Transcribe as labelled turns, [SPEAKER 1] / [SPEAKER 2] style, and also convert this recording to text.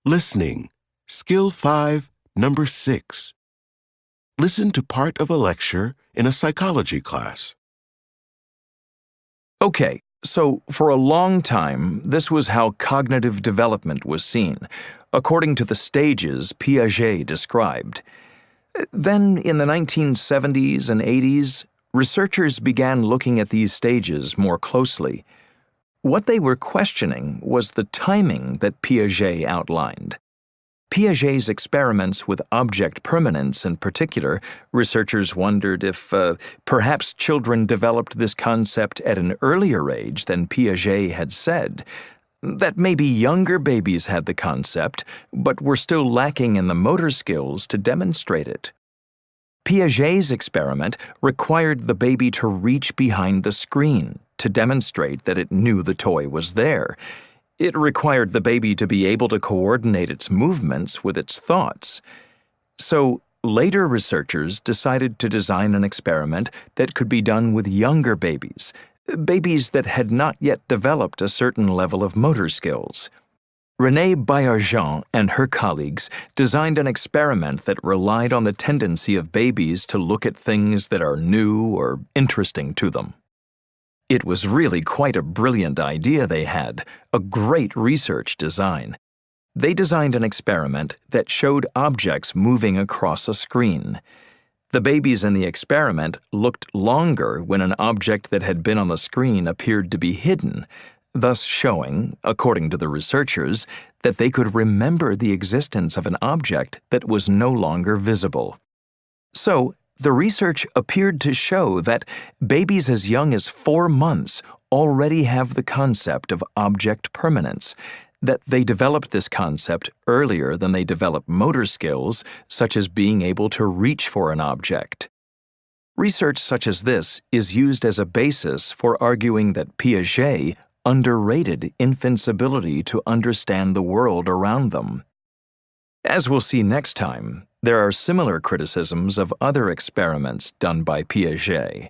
[SPEAKER 1] Listening. Skill 5, number 6. Listen to part of a lecture in a psychology class.
[SPEAKER 2] Okay, so for a long time, this was how cognitive development was seen, according to the stages Piaget described. Then, in the 1970s and 80s, researchers began looking at these stages more closely. What they were questioning was the timing that Piaget outlined. Piaget's experiments with object permanence in particular, researchers wondered if perhaps children developed this concept at an earlier age than Piaget had said, that maybe younger babies had the concept, but were still lacking in the motor skills to demonstrate it. Piaget's experiment required the baby to reach behind the screen to demonstrate that it knew the toy was there. It required the baby to be able to coordinate its movements with its thoughts. So, later researchers decided to design an experiment that could be done with younger babies that had not yet developed a certain level of motor skills. Renée Baillargeon and her colleagues designed an experiment that relied on the tendency of babies to look at things that are new or interesting to them. It was really quite a brilliant idea they had, a great research design. They designed an experiment that showed objects moving across a screen. The babies in the experiment looked longer when an object that had been on the screen appeared to be hidden, thus showing, according to the researchers, that they could remember the existence of an object that was no longer visible. So, the research appeared to show that babies as young as 4 months already have the concept of object permanence, that they developed this concept earlier than they develop motor skills, such as being able to reach for an object. Research such as this is used as a basis for arguing that Piaget underrated infants' ability to understand the world around them. As we'll see next time, there are similar criticisms of other experiments done by Piaget.